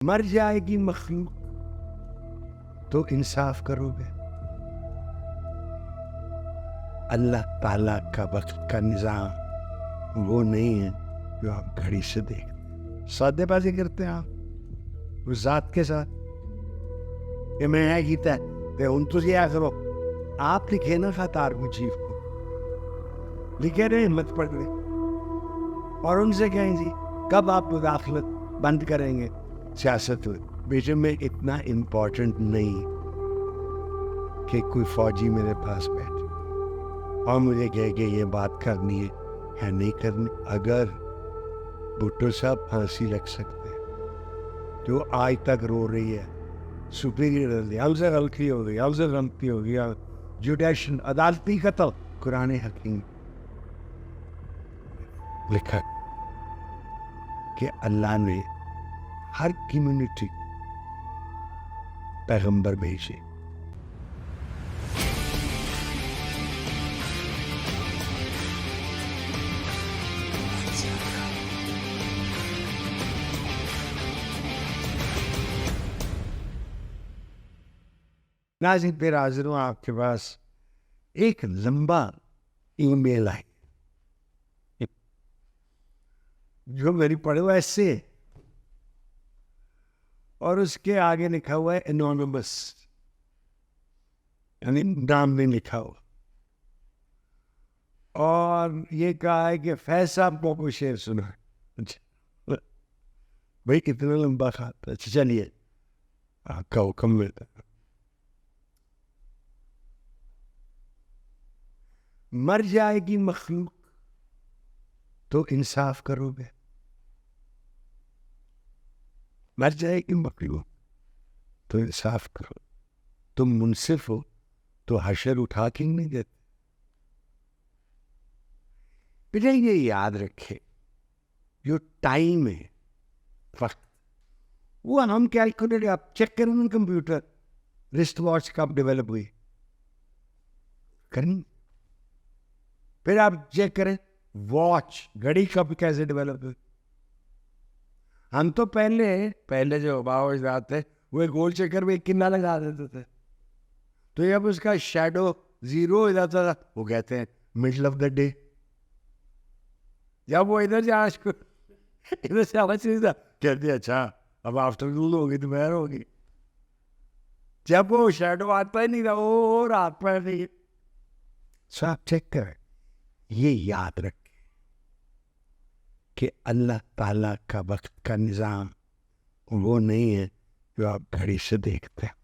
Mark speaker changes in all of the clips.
Speaker 1: مر جائے گی مخلوق تو انصاف کرو گے؟ اللہ تعالیٰ کا وقت کا نظام وہ نہیں ہے جو آپ گھڑی سے دیکھتے، سودے بازی کرتے ہیں آپ اس ذات کے ساتھ کہ میں نے کیتا ہے تو ان تو کیا کرو. آپ لکھے نا خطار مجیب کو، لکھے رہے ہمت پڑھ لیں اور ان سے کہیں جی کب آپ مداخلت بند کریں گے سیاست میں. بیٹے میں اتنا امپورٹنٹ نہیں کہ کوئی فوجی میرے پاس بیٹھے اور مجھے کہے کہ یہ بات کرنی ہے نہیں کرنی. اگر بھٹو صاحب پھانسی لگ سکتے ہیں جو آج تک رو رہی ہے سپیریئر ہم سے غلطی ہو گئی، ہم سے غلطی ہو گئی، جوڈیشن عدالتی قتل. قرآن حکیم لکھا کہ اللہ نے ہر کمیونٹی پیغمبر بھیجے. ناظرین پھر حاضر ہوں آپ کے پاس ایک لمبا ای میل آئی جو میری پڑھے ہوا ایسے اور اس کے آگے لکھا ہوا ہے انونیمس، یعنی نام نہیں لکھا ہوا، اور یہ کہا ہے کہ فیض صاحب کو شعر سنا ہے. بھائی کتنا لمبا کھاتا ہے. چلیے آپ کا حکم ملتا ہے. مر جائے گی مخلوق تو انصاف کرو گے؟ مر جائے گی مخلوق تو انصاف کرو. تم منصف ہو تو حشر اٹھا کے نہیں دیتے. بیٹا یہ یاد رکھے جو ٹائم ہے وقت وہ ہم کیلکولیٹ آپ چیک کریں نا کمپیوٹر رسٹ واچ کب ڈیولپ ہوئی کریں. پھر آپ چیک کریں واچ گھڑی کب کیسے ڈیولپ ہوئی. ہم تو پہلے جو باؤ تھے وہ گول چکر میں کنہ لگا دیتے تھے تو جب اس کا شیڈو زیرو ہو جاتا تھا وہ کہتے ہیں مڈل آف دا ڈے. جب وہ ادھر سے آواز تھا کہتے اچھا اب آفٹر نون ہوگی دوپہر ہوگی. جب وہ شیڈو آتا ہی نہیں تھا وہ رات پہ نہیں. سو آپ چیک کریں یہ یاد رکھیں کہ اللہ تعالیٰ کا وقت کا نظام وہ نہیں ہے جو آپ گھڑی سے دیکھتے ہیں.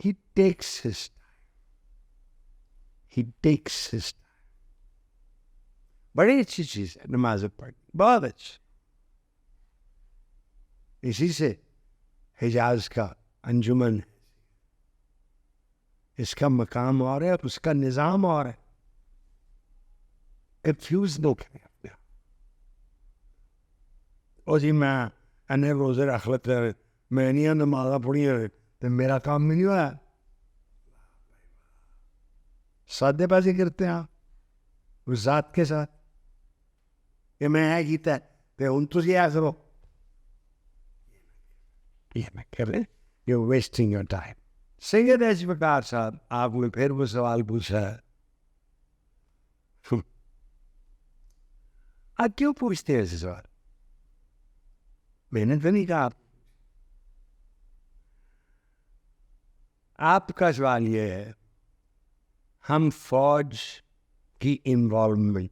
Speaker 1: He takes his time. He takes his time. بڑی اچھی چیز ہے نماز پڑھنا، بہت اچھی. اسی سے حجاز کا انجمن ہے، اس کا مقام اور ہے اور اس کا نظام اور ہے. کنفیوز نہ کریں اپنے آپ. اور جی میں روزے رکھ لیتے میں نہیں نمازاں پڑھی تو میرا کام نہیں ہوا. سودے بازی کرتے ہیں آپ اس ذات کے ساتھ کہ میں نے کیتا ہے تو ان تو کیا کرو. یہ میں کر رہے یو ویسٹنگ یور ٹائم. سید اجبکار صاحب آپ نے پھر وہ سوال پوچھا ہے. آپ کیوں پوچھتے ہیں ایسے سوال؟ میں نے تو نہیں کہا. آپ کا سوال یہ ہے ہم فوج کی انوالومنٹ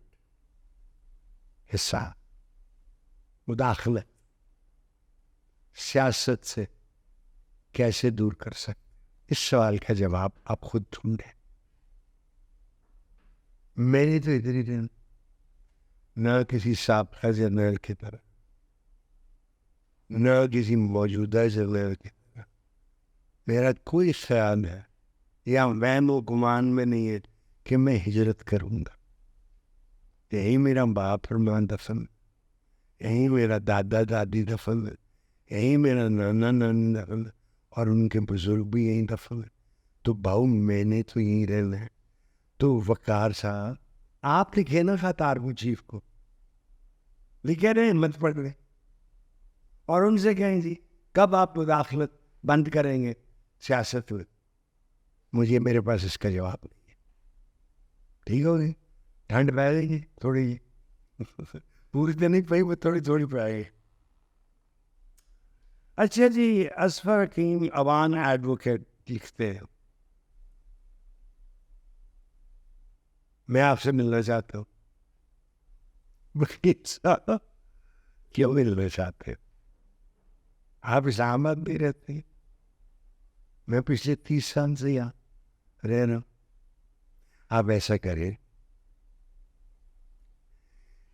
Speaker 1: حصہ مداخلت سیاست سے کیسے دور کر سکتے؟ اس سوال کا جواب آپ خود ڈھونڈیں. میری تو اتنی دن نہ کسی سابقہ جنرل کی طرح نہ کسی موجودہ جنرل کی طرح میرا کوئی خیال ہے یا وہم و گمان میں نہیں ہے کہ میں ہجرت کروں گا. یہی میرا باپ اور ماں دفن ہے، یہی میرا دادا دادی دفن ہے، یہی میرا نانا نانی دفن ہے اور ان کے بزرگ بھی یہیں دفن ہے. تو بھاؤ میں نے تو یہیں رہنا ہے. تو وقار صاحب آپ لکھے نا خطار مجیب کو، لکھے رہے ہمت پڑھ لیں اور ان سے کہیں جی کب آپ مداخلت بند کریں گے سیاست میں؟ مجھے میرے پاس اس کا جواب نہیں ہے. ٹھیک ہو گئی, ٹھنڈ پہ گئی تھوڑی جی, پوری تو نہیں پئی, وہ تھوڑی تھوڑی پہ گئی. اچھا جی, اصفر حکیم عوان ایڈوکیٹ لکھتے ہیں, میں آپ سے ملنا چاہتا ہوں. کیوں ملنا چاہتے ہیں؟ آپ اسلام آباد بھی رہتے ہیں, میں پچھلے 30 سال سے یہاں رہ رہا ہوں. آپ ایسا کریں,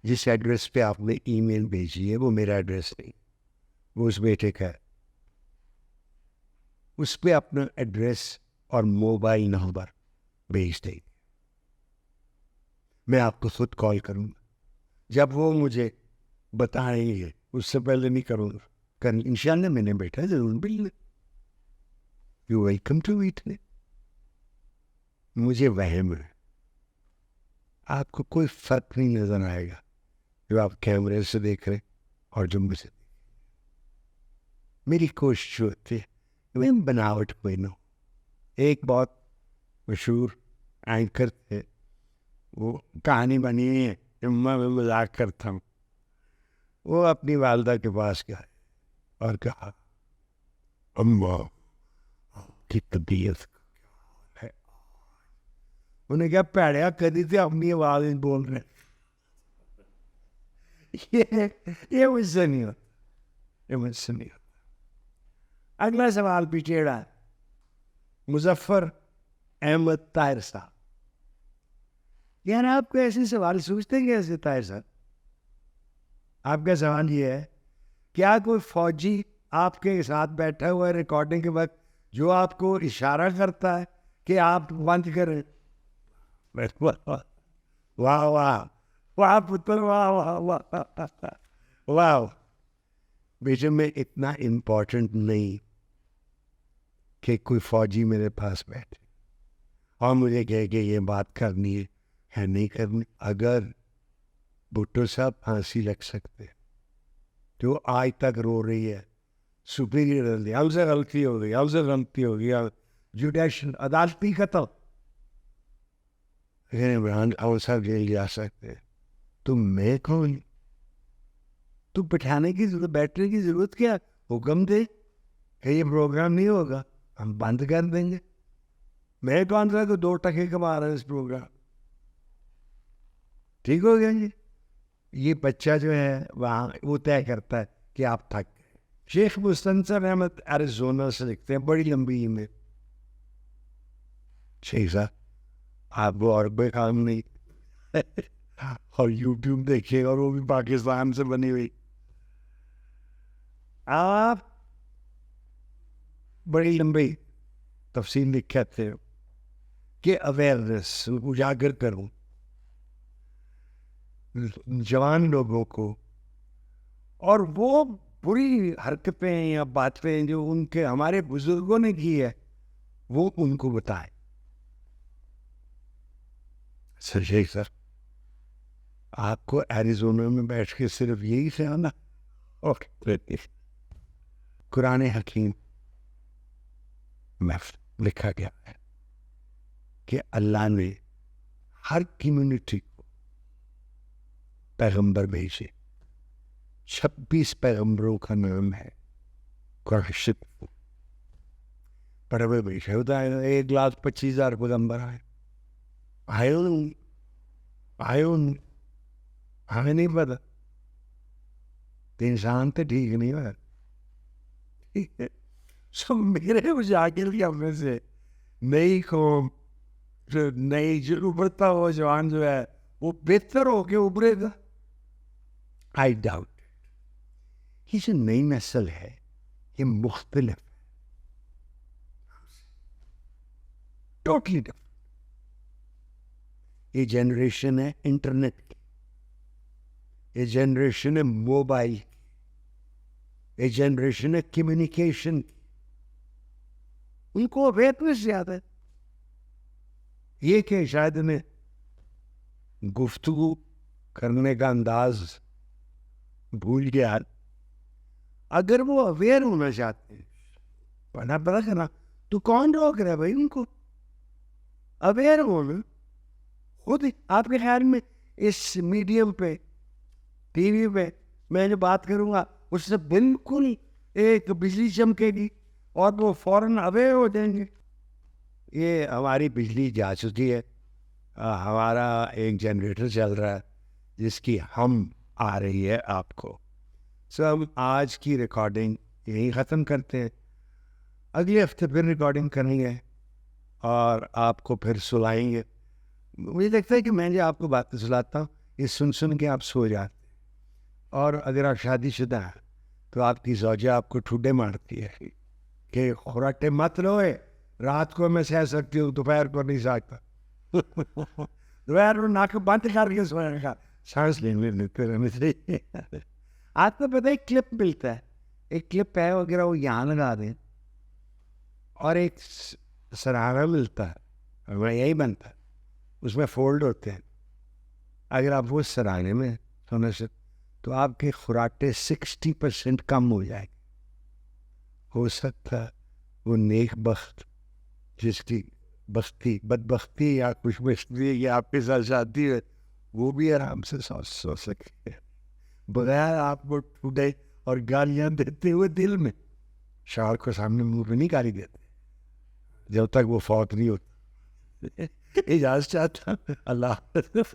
Speaker 1: جس ایڈریس پہ آپ نے ای میل بھیجی ہے وہ میرا ایڈریس نہیں, وہ اس بیٹے کا ہے. اس پہ اپنا ایڈریس اور موبائل نمبر بھیج دیں, میں آپ کو خود کال کروں گا. جب وہ مجھے بتائیں گے, اس سے پہلے نہیں کروں گا. انشاءاللہ میں نے بیٹا ضرور ملنا. یو ویلکم ٹو میٹ می. مجھے وہم ہے آپ کو کوئی فرق نہیں نظر آئے گا جو آپ کیمرے سے دیکھ رہے اور جو مجھے. میری کوشش ہوتی ہے میں بناوٹ کوئی نہ ہوں. ایک بہت مشہور اینکر تھے, وہ کہانی بنی ہے, میں مذاق کرتا ہوں. وہ اپنی والدہ کے پاس گئے اور کہا اماں آپ کی طبیعت ہے. انہیں کیا پیڑیا کری تھی اپنی آواز بول رہے. یہ مجھ سے نہیں ہوتا, یہ مجھ سے نہیں ہوتا. اگلا سوال پیچھیڑا, مظفر احمد طاہر صاحب. یار آپ کو ایسے سوال سوچتے ہیں کیسے طاہر صاحب؟ آپ کا سوال یہ ہے, کیا کوئی فوجی آپ کے ساتھ بیٹھا ہوا ہے ریکارڈنگ کے وقت جو آپ کو اشارہ کرتا ہے کہ آپ بند کریں؟ واہ واہ واہ پتر, واہ واہ واہ واہ. بیٹے میں اتنا امپورٹنٹ نہیں کہ کوئی فوجی میرے پاس بیٹھے اور مجھے کہے کہ یہ بات کرنی ہے نہیں کرنی. اگر بھٹو صاحب پھانسی لگ سکتے جو آج تک رو رہی ہے سپیریئر, ہم سے غلطی ہو گئی, ہم سے غلطی ہو گئی, جوڈیشل عدالتی قتل, عمران خان صاحب جیل جا سکتے, تو میں کون؟ تو بٹھانے کی ضرورت, بیٹھنے کی ضرورت کیا؟ حکم دے کہ یہ پروگرام نہیں ہوگا, ہم بند کر دیں گے. میں کون سا کہ 2 ٹکے کما رہا ہے اس پروگرام. ٹھیک ہو گیا جی. یہ بچہ جو ہے وہاں وہ طے کرتا ہے کہ آپ تھک گئے. شیخ مستنصر احمد ایریزونا سے لکھتے ہیں, بڑی لمبی ای میل. شیخ صاحب آپ کو اور کوئی کام نہیں اور یوٹیوب دیکھیے, اور وہ بھی پاکستان سے بنی ہوئی. آپ بڑی لمبی تفصیل لکھتے ہو کہ اویئرنیس اجاگر کروں جوان لوگوں کو, اور وہ بری حرکتیں یا باتیں جو ان کے ہمارے بزرگوں نے کی ہے وہ ان کو بتائے. سر شیخ سر آپ کو ایریزونا میں بیٹھ کے صرف یہی سے آنا. قرآن حکیم میں لکھا گیا ہے کہ اللہ نے ہر کمیونٹی کو پیغمبر بھیجے. 26 پیغمبروں کا نام ہے قرآن شریف. پڑھے ہوئے بھیجے ہوتا ہے 1,25,000 پیغمبر آئے. ہمیں نہیں پتا, انسان تو ٹھیک نہیں ہوا. سب میرے مشاکل کی ہم میں سے نئی قوم, جو نئی جو ابھرتا ہوا جوان جو ہے وہ بہتر ہو کے ابھرے گا. I doubt. یہ جو نئی نسل ہے یہ مختلف ہے, ٹوٹلی ڈفرنٹ. یہ جنریشن ہے انٹرنیٹ کی, یہ جنریشن ہے موبائل کی, یہ جنریشن ہے کمیونیکیشن کی. ان کو اویئرنیس زیادہ ہے. یہ کہ شاید انہیں گفتگو کرنے کا انداز بھول گیا, اگر وہ اویئر ہونا چاہتے ہیں پڑھنا پڑا کرنا تو کون روک رہا ہے بھائی ان کو اویئر ہونا خود ہی. آپ کے خیال میں اس میڈیم پہ ٹی وی پہ میں جو بات کروں گا اس سے بالکل ایک بجلی چمکے گی اور وہ فوراً اویئر ہو جائیں گے؟ یہ ہماری بجلی جا چکی ہے, ہمارا ایک جنریٹر چل رہا ہے جس کی ہم آ رہی ہے آپ کو. سو ہم آج کی ریکارڈنگ یہیں ختم کرتے ہیں, اگلے ہفتے پھر ریکارڈنگ کریں گے اور آپ کو پھر سلائیں گے. مجھے لگتا ہے کہ میں جو آپ کو باتیں سلاتا ہوں یہ سن کے آپ سو جاتے ہیں, اور اگر آپ شادی شدہ ہیں تو آپ کی زوجہ آپ کو ٹھوڈے مارتی ہے کہ خوراٹے مت لوئے, رات کو میں سہ سکتی ہوں دوپہر کو نہیں سکتا. دوپہر کو ناک بند کر کے سونے کا سانس لیتے رہنے چاہیے. آپ کو پتہ ہے ایک کلپ ملتا ہے, ایک کلپ ہے وغیرہ وہ یہاں لگا دیں, اور ایک سرہارا ملتا ہے وہ یہی بنتا ہے, اس میں فولڈ ہوتے ہیں. اگر آپ وہ سراہنے میں سونے سے تو آپ کے خوراٹے 60% کم ہو جائے گے. ہو سکتا ہے وہ نیک بخت جس کی بختی بدبختی یا خوش بختی یا آپ کے ساتھ شادی ہے وہ بھی آرام سے سو سکے بغیر آپ کو ٹوٹے اور گالیاں دیتے ہوئے دل میں. شوہر کو سامنے منہ پہ نہیں گالی دیتے جب تک وہ فوت نہیں ہوتا. اجازت چاہتا ہوں. اللہ حافظ.